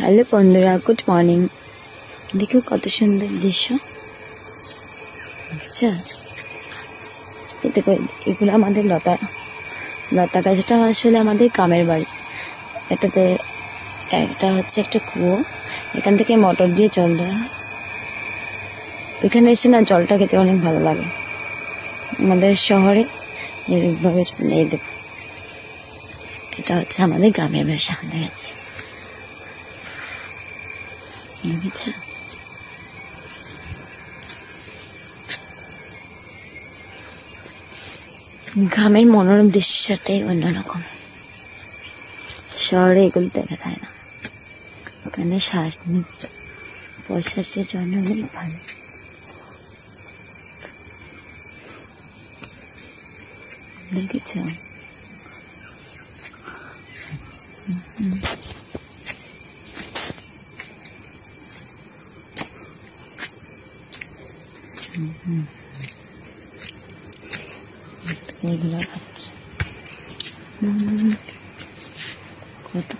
Hello বন্ধুরা, good morning. দেখো কত সুন্দর দৃশ্য। আচ্ছা, দেখো এগুলো আমাদের লতা গাছটা আসলে আমাদের গ্রামের বাড়ি। এটাতে একটা হচ্ছে একটা কুয়ো, এখান থেকে মোটর দিয়ে জল দেওয়া হয়। এখানে এসে না জলটা খেতে অনেক ভালো লাগে। আমাদের শহরে এইভাবে এই দেখো, এটা হচ্ছে আমাদের গ্রামের ভাষা। দেখাচ্ছি, বুঝছো? গ্রামের মনোরম দৃশ্যটাই অন্যরকম। শহরে এগুলো দেখা যায় না। ওখানে শ্বাস নিতে প্রশ্বাসের জন্য অনেক ভালো। দেখেছ? এগুলো কত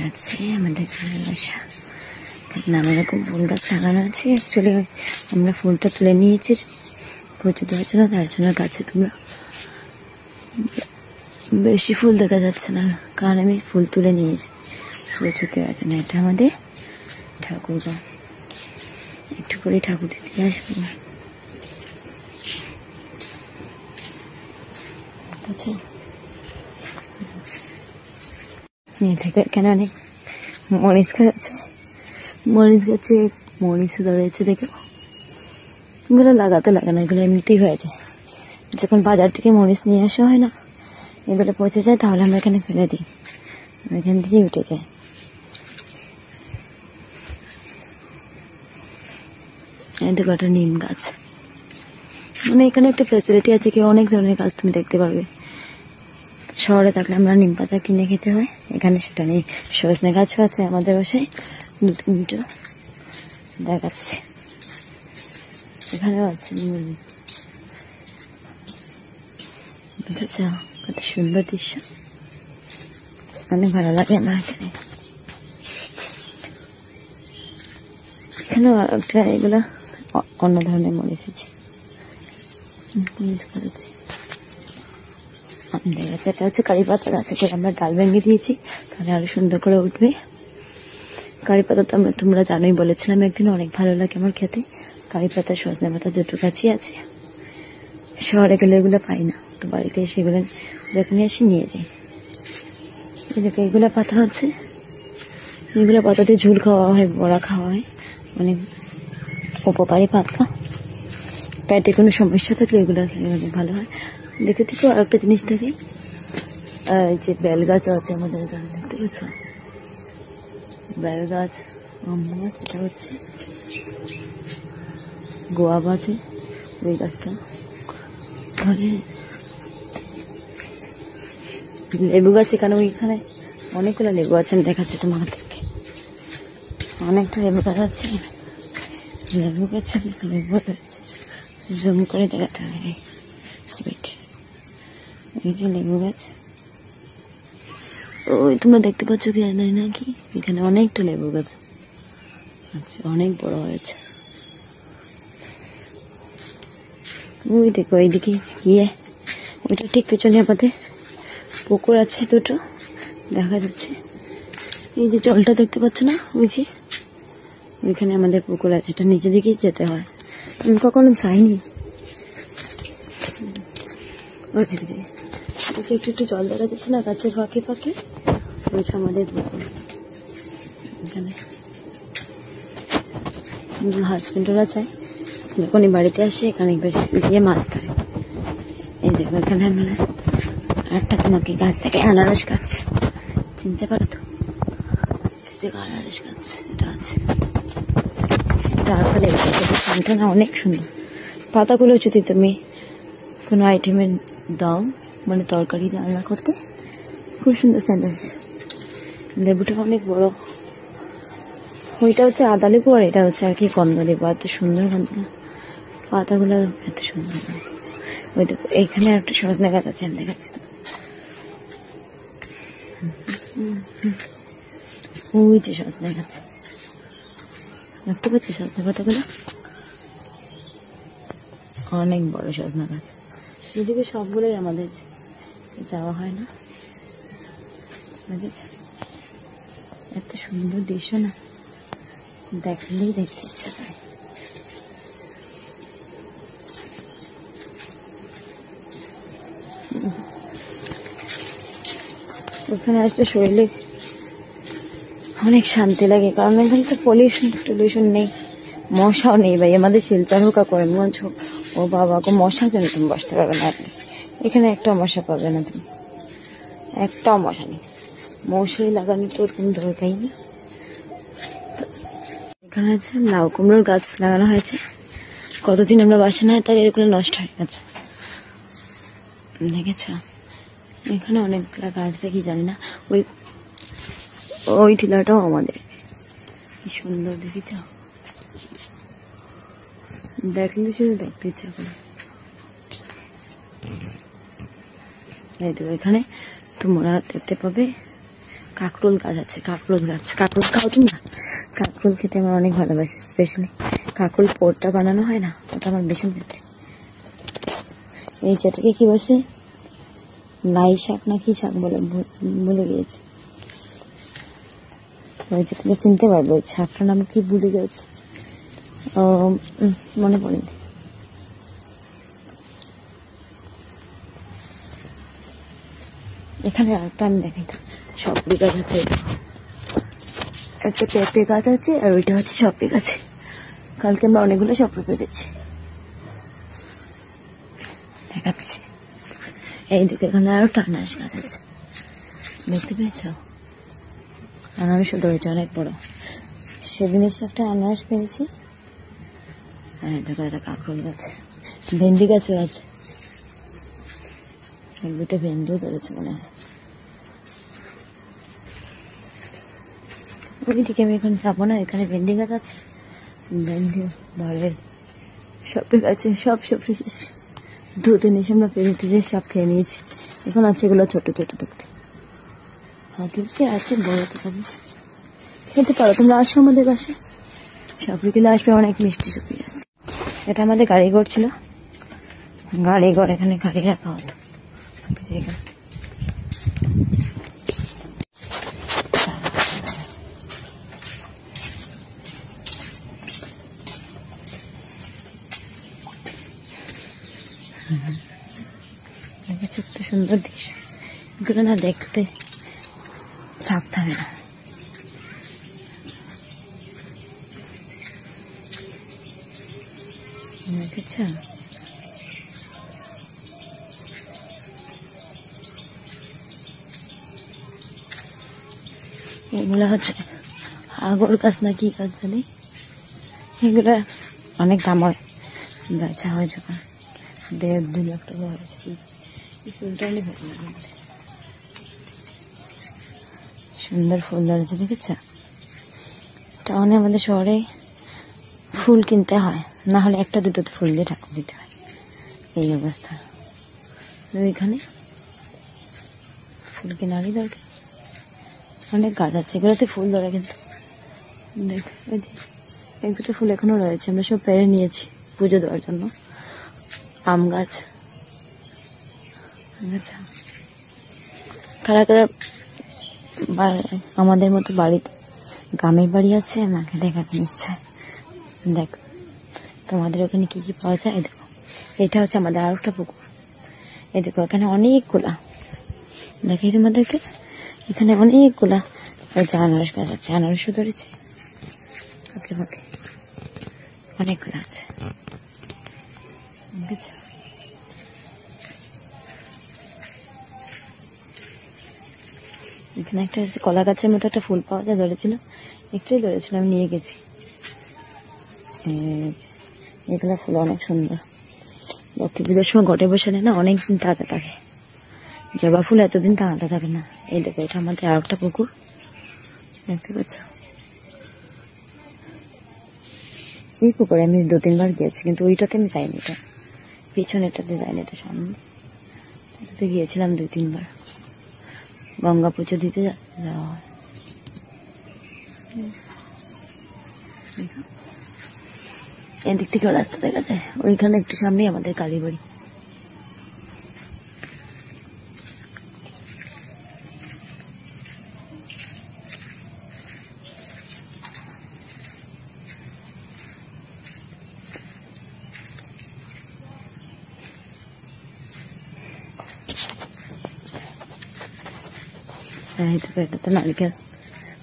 আছে আমাদের গ্রামের বাসা। নানা রকম ফুল গাছ লাগানো আছে। অ্যাকচুয়ালি আমরা ফুলটা তুলে নিয়েছি পুজো দেওয়ার জন্য, তার জন্য গাছে তোমরা বেশি ফুল দেখা যাচ্ছে না, কারণ আমি ফুল তুলে নিয়েছি পুজো দেওয়ার জন্য। এটা আমাদের ঠাকুর ঘর, একটু করে ঠাকুর দিতে আসবো। আচ্ছা, দেখো এখানে অনেক মরিচ গাছ আছে। মরিচ গাছে মরিচও ধরেছে। দেখো, এগুলো লাগাতে লাগে না, এগুলো এমনিতেই হয়ে যায়। যখন বাজার থেকে মরিচ নিয়ে আসা হয় না, এগুলো পচে যায়, তাহলে আমরা এখানে ফেলে দিই, এখান থেকেই উঠে যায়। দেখো একটা নিম গাছ। মানে এখানে একটা ফ্যাসিলিটি আছে কি অনেক ধরনের গাছ তুমি দেখতে পারবে। শহরে থাকলে আমরা নিম পাতা কিনে খেতে হয়, এখানে সেটা নেই। সজনে গাছও আছে আমাদের বাসায়, 2-3টা দেখাচ্ছে। এখানেও আছে। বুঝেছ কত সুন্দর দৃশ্য, অনেক ভালো লাগে আমার এখানে। এখানেও একটা এগুলা অন্য ধরনের মরিচ আছে। এটা হচ্ছে কারি পাতা গাছ, এটা আমরা ডাল ভেঙে দিয়েছি, তাহলে আরো সুন্দর করে উঠবে। কারি পাতা তো তোমরা জানোই, বলেছিলাম একদিন, অনেক ভালো লাগে আমার খেতে। কারি পাতা, সজনে পাতা দুটো গাছই আছে। শহরে গেলে এগুলো পাই না, তো বাড়িতে এসে এগুলো যখন এসে নিয়ে যাই। এদিকে এগুলো পাতা হচ্ছে, এগুলো পাতাতে ঝুল খাওয়া হয়, বড়া খাওয়া হয়, অনেক উপকারী পাতা। পেটে কোনো সমস্যা থাকলে এগুলো খেলে অনেক ভালো হয়। দেখে দেখো আর একটা জিনিস থাকে, যে বেল গাছও আছে আমাদের এখানে, দেখতে পাচ্ছ? বেল গাছ, আম গাছ, এটা হচ্ছে গোয়া গাছে ওই গাছটা। তাহলে লেবু গাছ, এখানে ওইখানে অনেকগুলো লেবু আছে, আমি দেখাচ্ছি তোমাদেরকে। অনেকটা লেবু গাছ আছে, লেবু গাছে লেবু জুম করে দেখাতে হবে। এই যে লেবু গাছ, ওই তোমরা দেখতে পাচ্ছ কি জানি নাকি, এখানে অনেকটা লেবু গাছ আচ্ছা, অনেক বড় হয়েছে। ওই দেখো এইদিকে গিয়ে, ওইটা ঠিক পেছনে আমাদের পুকুর আছে দুটো, দেখা যাচ্ছে। এই যে জলটা দেখতে পাচ্ছ না, ওই যে ওইখানে আমাদের পুকুর আছে, এটা নিচে দিকেই যেতে হয়। আমি কখনো যাইনি। ওই যে একটু একটু জল দেখা যাচ্ছে না গাছের ফাঁকে ফাঁকে, ওইটা আমাদের পুকুর। এখানে হাজবেন্ডরা যায়, যখনই বাড়িতে আসে এখানে বেশ গিয়ে মাছ ধরে। এই দেখো এখানে আমরা আরেকটা তোমাকে গাছ থেকে আনারস গাছ চিনতে পারো তো? দেখো আনারস গাছ, এটা আছে। তারপরে পানটা না অনেক সুন্দর। পাতাগুলো যদি তুমি কোনো আইটেমে দাও, মানে তরকারি রান্না করতে, খুব সুন্দর সেন্ট আসে। লেবুটা অনেক বড়, ওইটা হচ্ছে আদা লেবু, আর এটা হচ্ছে আর কি কমলা লেবু। এত সুন্দর গন্ধ, পাতাগুলো এত সুন্দর। ওই দেখো এইখানে একটা সজনে গাছ আছে, আমি দেখাচ্ছি। ওই যে সজনে গাছ দেখতে পাচ্ছি, সজনে পাতাগুলো অনেক বড় সজনা গাছ। এদিকে সবগুলোই আমাদের, যাওয়া হয় না। এত সুন্দর দৃশ্য না, দেখলেই দেখতে ইচ্ছা করে। ওখানে আসলে শরীরে অনেক শান্তি লাগে, কারণ এখানে তো পলিউশন নেই, মশাও নেই ভাই। আমাদের শিলচর হোক আর করিমগঞ্জ হোক, ও বাবা গো, মশার জন্য তুমি বসতে পারবে না। এখানে একটাও মশা পাবে না তুমি, একটাও মশা নেই। মশারি লাগানো তো কোনো দরকারই না। এখানে হচ্ছে লাউ কুমড়োর গাছ লাগানো হয়েছে, কতদিন আমরা বাসা না তার এগুলো নষ্ট হয়ে গেছে, দেখেছ? এখানে অনেকগুলো গাছ আছে, কি জানি না। ওই টিলাটাও আমাদের, কি সুন্দর দেখেছ? দেখলে শুধু দেখতে ইচ্ছা করে। এই তো এখানে তোমরা দেখতে পাবে কাঁকরোল গাছ আছে, কাঁকরোল গাছ। কাঁকরোল খাও তুমি না? কাঁকরোল খেতে আমার অনেক ভালোবাসি, স্পেশালি কাঁকরোল পোড়টা বানানো হয় না, ওটা আমার ভীষণ খেতে। এই যেটাকে কি বসে, লাই শাক না কি শাক বলে, ভুলে গিয়েছি। ওই যে তুমি চিনতে পারবে, ওই শাকটার নাম কি ভুলে গেছে, মনে পড়েনি। এখানে আরেকটা আমি দেখাই, সবরি গাছ আছে, একটা পেঁপে গাছ আছে, আর ওইটা হচ্ছে সবরি গাছ। কালকে আমরা অনেকগুলো সবরি পেরেছি, দেখাচ্ছি। এইদিকে এখানে আরো আনারস গাছ আছে, দেখতে পেয়েছ? আনারসও ধরেছে অনেক বড়। সেদিন এসে একটা আনারস পেয়েছি। হ্যাঁ দেখো, একটা কাঁকরোল গাছ, ভেন্ডি গাছও আছে, এক দুটো ভেন্ডিও ধরেছে মনে হয়। ওইদিকে আমি এখন যাবো না, এখানে ভেন্ডি গাছ আছে, ভেন্ডি ধরে, সবজি গাছে সব সবজি শেষ। 2-3 এসে আমরা পেরে সব খেয়ে নিয়েছি। এখন আছে এগুলো ছোট ছোট দেখতে, হাতিতে আছে, বড় তো পাবো, খেতে পারো তোমরা, আসো আমাদের বাসায়। সবজি কিলো আসবে, অনেক মিষ্টি সবজি আছে। এটা আমাদের গাড়ি ঘর ছিল, গাড়ি ঘর, এখানে গাড়ি রাখা হতো। ছোট্ট সুন্দর দৃশ্য, এগুলো না দেখতে থাকতে হবে না। দেখেছ? এগুলো হচ্ছে আগর গাছ না কি গাছ জানি, এগুলো অনেক দাম হয়, বেচা হয় যখন 1.5-2 লাখ টাকা হয়েছে। এই ফুলটা অনেক ভালো লাগে, সুন্দর ফুল ধরেছে, দেখেছ? টাউনে আমাদের শহরে ফুল কিনতে হয়, না হলে 1-2 ফুল দিয়ে ঠাকুর দিতে হয়, এই অবস্থা। এখানে ফুল কেনারই দরকার, অনেক গাছ আছে, এগুলোতে ফুল ধরে। কিন্তু দেখ, এক দুটো ফুল এখনো রয়েছে, আমরা সব পেরে নিয়েছি পুজো দেওয়ার জন্য। আম গাছ, আচ্ছা, কারা কারা আমাদের মতো বাড়িতে, গ্রামের বাড়ি আছে, আমাকে দেখাতে নিশ্চয়। দেখো তোমাদের ওখানে কি কি পাওয়া যায়। দেখো, এটা হচ্ছে আমাদের আর একটা পুকুর। এই দেখো, এখানে অনেকগুলা, দেখাই তোমাদেরকে, এখানে অনেকগুলা আনারস গাছ আছে, আনারসও ধরেছে, ফাঁকে ফাঁকে অনেকগুলো আছে, বুঝেছ? এখানে একটা কলা গাছের মতো একটা ফুল পাওয়া যায়, ধরেছিল, একটাই ধরেছিল, আমি নিয়ে গেছি। এগুলো ফুল অনেক সুন্দর, লক্ষ্মী পুজোর সময় ঘটে বসালে না অনেকদিন তাজা থাকে। জবা ফুল এতদিন তাজা থাকে না। এই দেখো, এটা আমাদের আর একটা পুকুর, দেখতে পাচ্ছ? এই পুকুরে আমি 2-3 বার গিয়েছি, কিন্তু ওইটাতে আমি যাইনি, এটা পিছনেটাতে যাইনি, এটা সামনে এটাতে গিয়েছিলাম 2-3 বার, গঙ্গা পুজো দিতে যাওয়া হয়। এদিক থেকেও রাস্তা দেখা যায়, ওইখানে একটু সামনেই আমাদের কালী বাড়ি। এটা তো নারকেল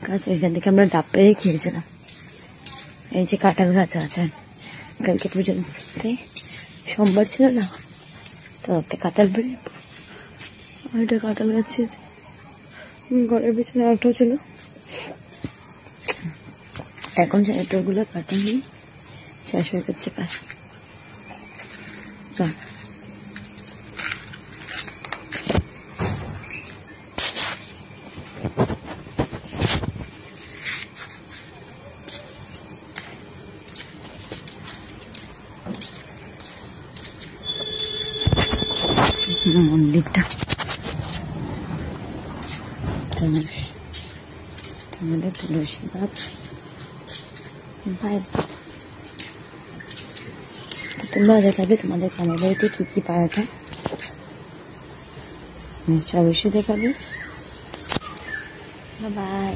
গাছ, এখান থেকে আমরা ডাব পেরে খেয়েছিলাম। এই যে কাঁঠাল গাছ আছে, কালকে পুজোর সোমবার ছিল না, তো একটা কাঁঠাল পেরে, একটা কাঁঠাল গাছ ঘরের পিছনে একটা ছিল। এখন এতগুলো কাঁঠাল নিয়ে শেষ হয়ে যাচ্ছে কাজ। মন্দিরটা আমাদের তুলসী গাছ। তোমরা দেখাবে তোমাদের গ্রামের বাড়িতে কি কি পাওয়া যায়, নিশ্চয় অবশ্যই দেখাবে। বাই।